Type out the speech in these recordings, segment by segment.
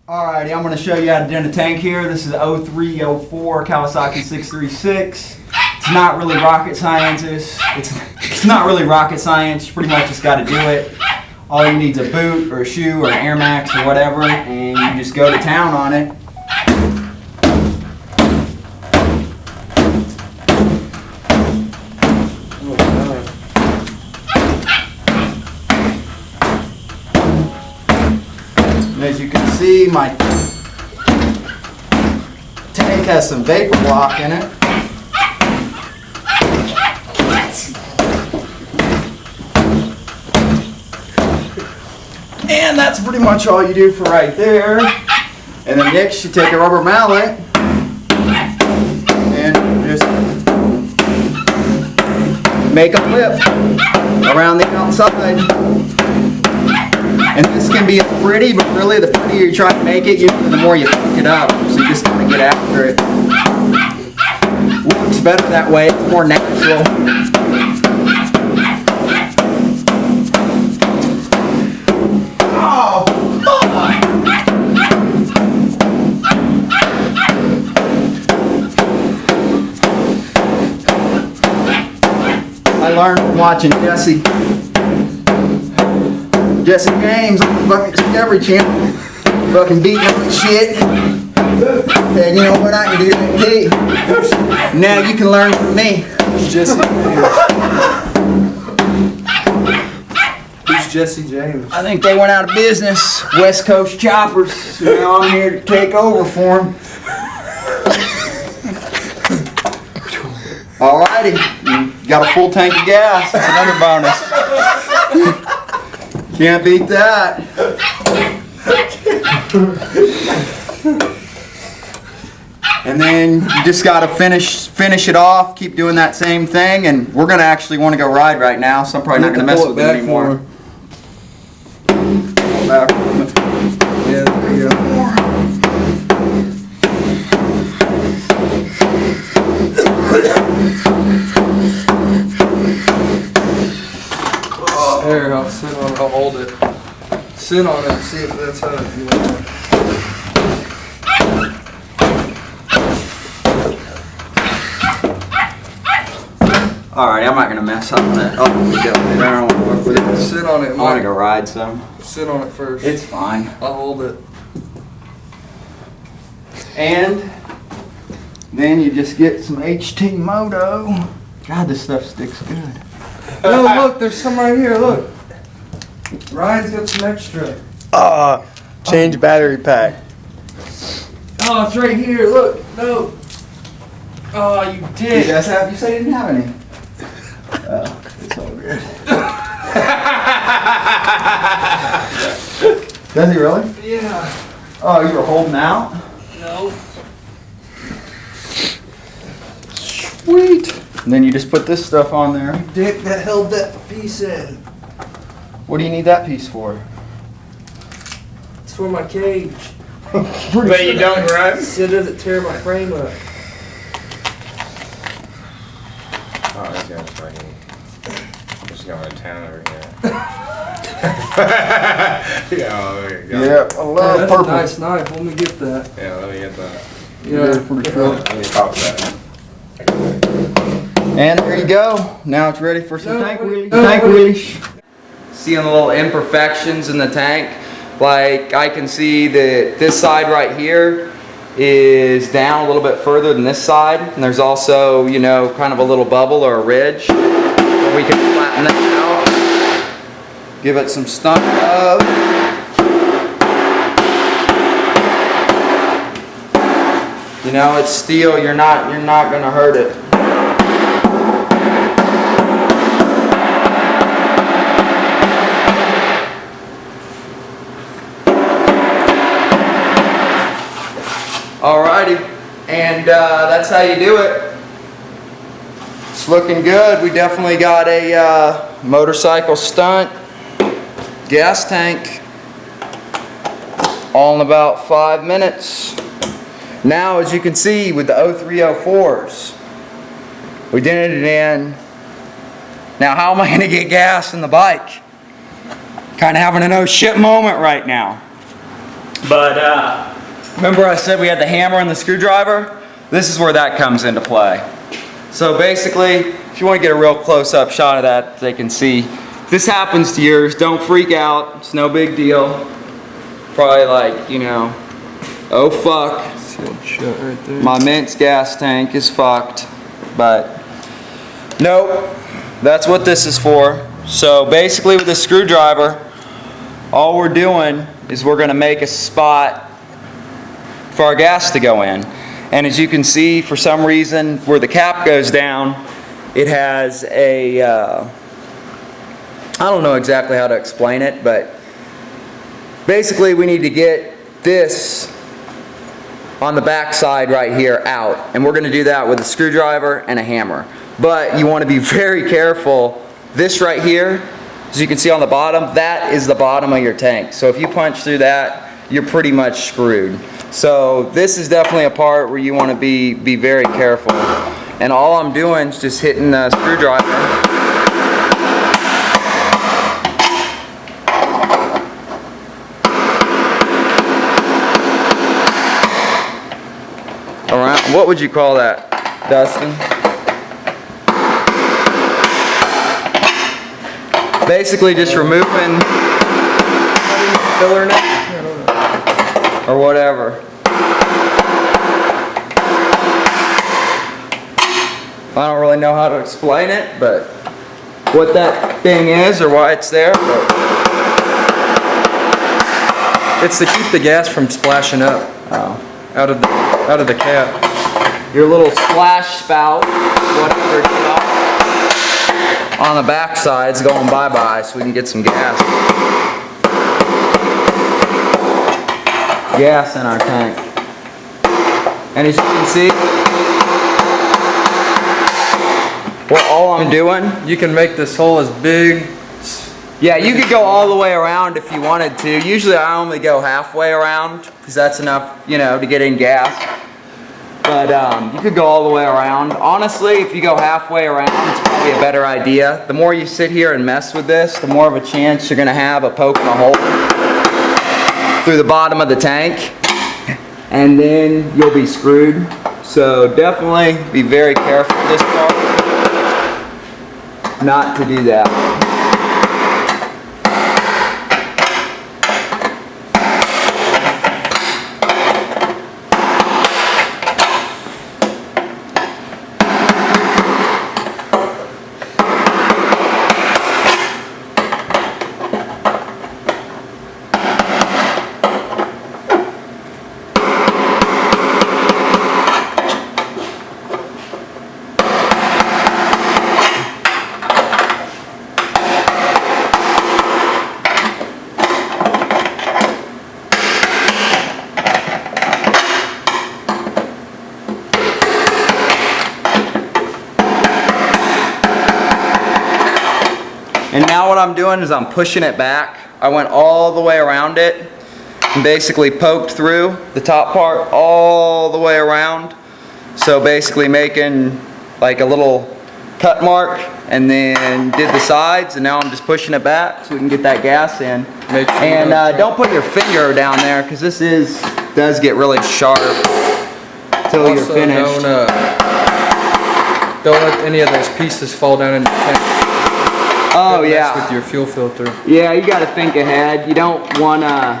Alrighty, I'm going to show you how to dent a tank here. This is 0304 Kawasaki 636. It's not really rocket science. It's not really rocket science. You pretty much just got to do it. All you need is a boot or a shoe or an Air Max or whatever, and you just go to town on it. As you can see, my tank has some vapor block in it. And that's pretty much all you do for right there. And then next you take a rubber mallet and just make a lip around the outside. And this can be pretty, but really the prettier you try to make it, the more you fuck it up. So you just want to get after it. Works better that way, it's more natural. Oh, fuck! I learned from watching Jesse James on the fucking Discovery Channel, fucking beating up and shit. And you know what, I can do that too. Now you can learn from me. Jesse James. Who's Jesse James? I think they went out of business. West Coast Choppers. So now I'm here to take over for them. Alrighty, got a full tank of gas. That's another bonus. Can't beat that. And then you just gotta finish it off, keep doing that same thing, and we're gonna actually want to go ride right now, so I'm probably not gonna mess with it anymore. Back. Yeah, there you go. Here, I'll sit on it, I'll hold it. Sit on it and see if that's how it feels. Alright, I'm not gonna mess up on it. Oh, we go. I don't want to work with it. Sit on it. I want to go ride some. Sit on it first. It's fine. I'll hold it. And then you just get some HT Moto. God, this stuff sticks good. No, look, there's some right here, look. Ryan's got some extra. Change battery pack. Oh, it's right here, look. No. Oh, you You did. guys have, you said you didn't have any. Oh, it's all good. Does he really? Yeah. Oh, you were holding out? No. Sweet. And then you just put this stuff on there. Dick that held that piece in. What do you need that piece for? It's for my cage. But you don't run? So it doesn't tear my frame up. Oh, this guy's fucking just going to town over here. Yeah, there you go. Yeah, I love That's purple. a nice knife. Let me get that. Yeah, let me get that. Yeah. Pretty cool. Let me pop that. And there you go. Now it's ready for some No, tank wait. wheelies. No, Tank wait. wheelies. Seeing the little imperfections in the tank. Like I can see that this side right here is down a little bit further than this side. And there's also, you know, kind of a little bubble or a ridge. Where we can flatten that out. Give it some stunt love. You know, it's steel. You're not gonna hurt it. Alrighty, and that's how you do it. It's looking good. We definitely got a motorcycle stunt gas tank all in about 5 minutes. Now, as you can see with the 0304s, we did it in. Now, how am I going to get gas in the bike? Kind of having an oh shit moment right now. But remember I said we had the hammer and the screwdriver? This is where that comes into play. So basically, if you want to get a real close-up shot of that, they can see. If this happens to yours, don't freak out. It's no big deal. Probably like, you know, oh fuck, Sealed shut right there. my Mint's gas tank is fucked. But nope, that's what this is for. So basically with the screwdriver, all we're doing is we're going to make a spot for our gas to go in. And as you can see, for some reason, where the cap goes down, it has a, I don't know exactly how to explain it, but basically we need to get this on the back side right here out. And we're going to do that with a screwdriver and a hammer. But you want to be very careful. This right here, as you can see on the bottom, that is the bottom of your tank. So if you punch through that, you're pretty much screwed. So this is definitely a part where you want to be very careful. And all I'm doing is just hitting the screwdriver around. What would you call that, Dustin? Basically just removing filler net or whatever. I don't really know how to explain it, but what that thing is or why it's there. But It's to keep the gas from splashing up out of the cap. your little splash spout, whatever it's called, on the back side's going bye-bye so we can get some gas. Gas in our tank. And as you can see, well, all I'm doing, You can make this hole as big. yeah, you could go all the way around if you wanted to. Usually I only go halfway around because that's enough, you know, to get in gas. But you could go all the way around. Honestly, if you go halfway around, it's probably a better idea. The more you sit here and mess with this, the more of a chance you're going to have of poking a hole through the bottom of the tank. And then you'll be screwed. So definitely be very careful this part not to do that. And now what I'm doing is I'm pushing it back. I went all the way around it and basically poked through the top part all the way around. So basically making like a little cut mark and then did the sides, and now I'm just pushing it back so we can get that gas in. And don't put your finger down there because this does get really sharp until you're finished. Don't let any of those pieces fall down in the tank. Oh Mess yeah. with your fuel filter. Yeah, you got to think ahead. You don't want to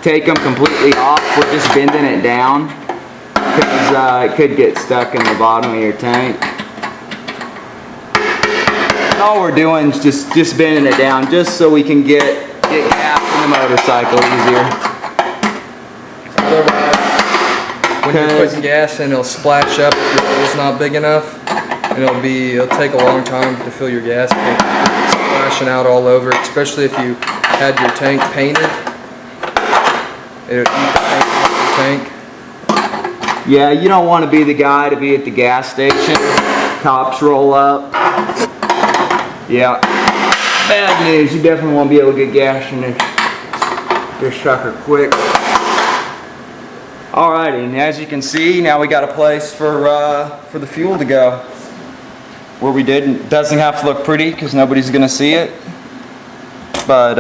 take them completely off. We're just bending it down because it could get stuck in the bottom of your tank. And all we're doing is just bending it down just so we can get gas in the motorcycle easier. When you're putting gas in, it'll splash up if your hole's not big enough. And it'll take a long time to fill your gas tank. Splashing out all over, especially if you had your tank painted. It'll eat the paint off your tank. Yeah, you don't want to be the guy to be at the gas station. Cops roll up. Yeah. Bad news, you definitely won't be able to get gas in this sucker quick. Alrighty, and as you can see, now we got a place for the fuel to go. Where we did, doesn't have to look pretty because nobody's gonna see it, but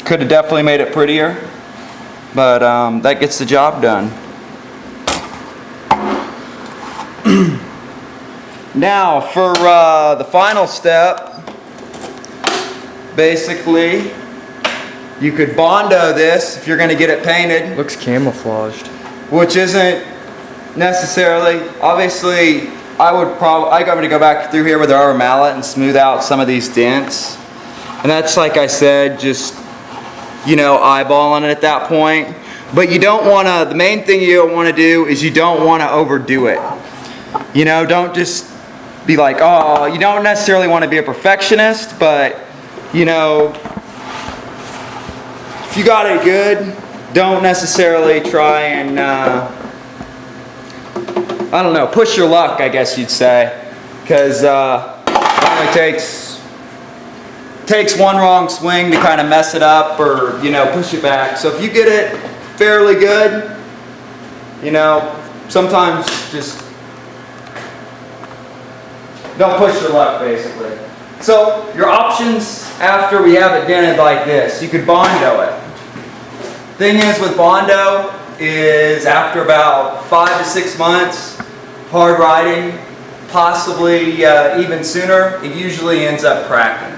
could have definitely made it prettier. but that gets the job done. Now for the final step, basically you could Bondo this if you're going to get it painted. Looks camouflaged. Which isn't necessarily, obviously I'm going to go back through here with the rubber mallet and smooth out some of these dents. And that's, like I said, just, you know, eyeballing it at that point. But you don't want to, the main thing you don't want to do is you don't want to overdo it. You know, don't just be like, oh, you don't necessarily want to be a perfectionist, but, you know, if you got it good, don't necessarily try and, I don't know, push your luck, I guess you'd say. Because it only takes one wrong swing to kind of mess it up or, you know, push it back. So if you get it fairly good, you know, sometimes just don't push your luck, basically. So your options after we have it dented like this, you could Bondo it. Thing is with Bondo is after about 5 to 6 months, hard riding, possibly even sooner, it usually ends up cracking.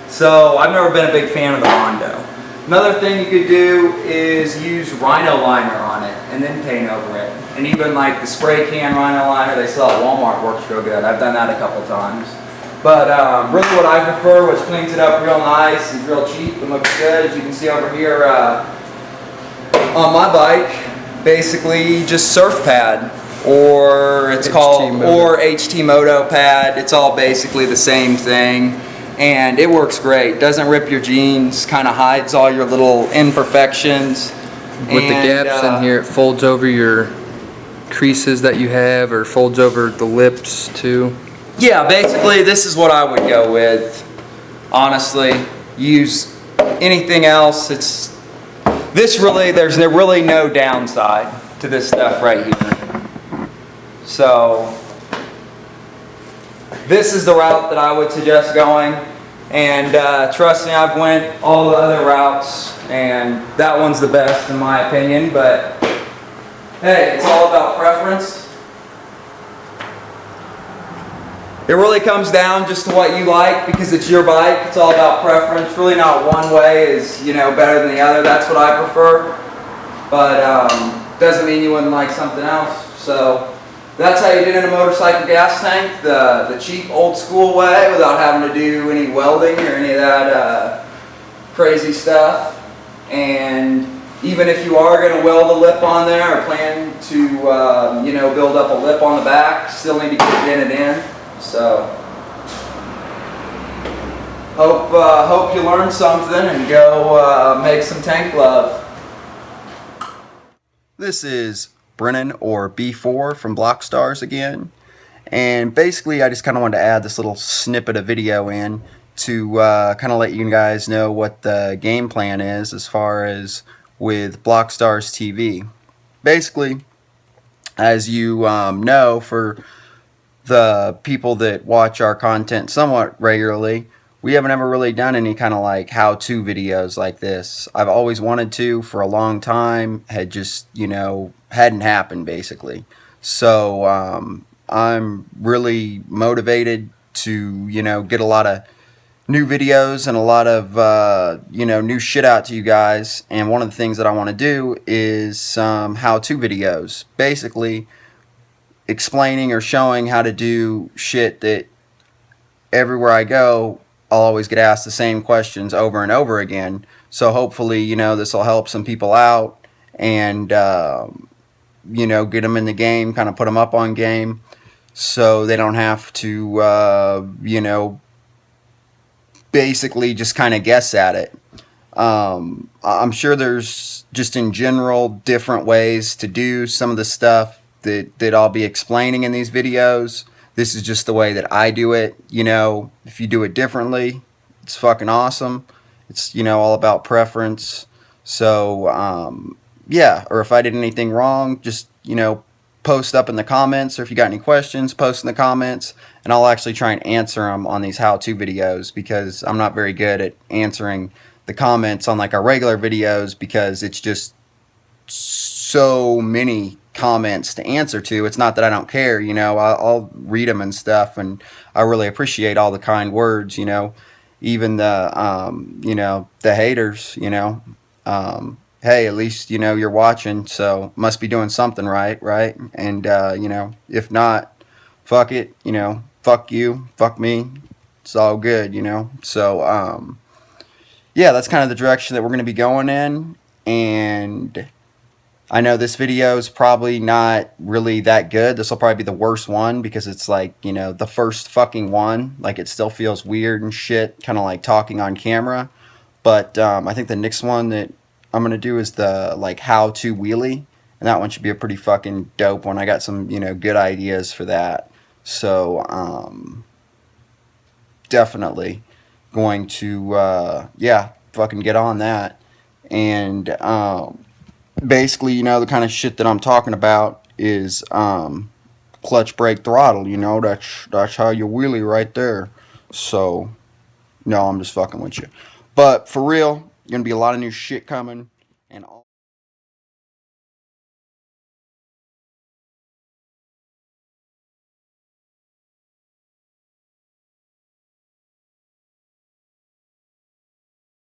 So I've never been a big fan of the Bondo. Another thing you could do is use Rhino liner on it and then paint over it. And even like the spray can Rhino liner they sell at Walmart works real good. I've done that a couple times. But really what I prefer, which cleans it up real nice and real cheap and looks good, as you can see over here on my bike, basically just surf pad, or it's called HT Moto pad. It's all basically the same thing. And it works great. Doesn't rip your jeans, kind of hides all your little imperfections. With the gaps in here, it folds over your creases that you have, or folds over the lips too. Yeah, basically this is what I would go with. Honestly, use anything else. There's really no downside to this stuff right here. So this is the route that I would suggest going, and trust me, I've went all the other routes and that one's the best in my opinion, but hey, it's all about preference. It really comes down just to what you like because it's your bike. It's all about preference. Really not one way is, you know, better than the other. That's what I prefer, but doesn't mean you wouldn't like something else. So that's how you did in a motorcycle gas tank, the cheap old school way, without having to do any welding or any of that crazy stuff. And even if you are going to weld a lip on there or plan to you know, build up a lip on the back, still need to get it dented in. So hope you learned something and go make some tank love. This is Brennan, or B4 from Blox Starz again, and basically I just kind of wanted to add this little snippet of video in to kind of let you guys know what the game plan is as far as with Blox Starz TV. Basically, as you know, for the people that watch our content somewhat regularly, we haven't ever really done any kind of like how-to videos like this. I've always wanted to for a long time, had just, you know, hadn't happened basically. So I'm really motivated to, you know, get a lot of new videos and a lot of you know, new shit out to you guys. And one of the things that I want to do is some how-to videos, basically explaining or showing how to do shit that everywhere I go I'll always get asked the same questions over and over again. So hopefully, you know, this will help some people out and you know, get them in the game, kind of put them up on game, so they don't have to you know, basically just kind of guess at it. I'm sure there's just in general different ways to do some of the stuff that I'll be explaining in these videos. This is just the way that I do it. You know, if you do it differently, it's fucking awesome. It's, you know, all about preference. So yeah, or if I did anything wrong, just, you know, post up in the comments, or if you got any questions, post in the comments, and I'll actually try and answer them on these how-to videos, because I'm not very good at answering the comments on like our regular videos, because it's just so many comments to answer to. It's not that I don't care, you know, I'll read them and stuff, and I really appreciate all the kind words, you know, even the, you know, the haters, you know, hey, at least, you know, you're watching, so must be doing something right, and, you know, if not, fuck it, you know, fuck you, fuck me, it's all good, you know, so, yeah, that's kind of the direction that we're going to be going in, and I know this video is probably not really that good. This will probably be the worst one because it's like, you know, the first fucking one. Like, it still feels weird and shit, kind of like talking on camera. But I think the next one that I'm going to do is the, like, how-to wheelie. And that one should be a pretty fucking dope one. I got some, you know, good ideas for that. So, definitely going to, yeah, fucking get on that. And, basically, you know, the kind of shit that I'm talking about is clutch, brake, throttle, you know, that's how you wheelie right there. So, no, I'm just fucking with you. But for real, gonna be a lot of new shit coming, and all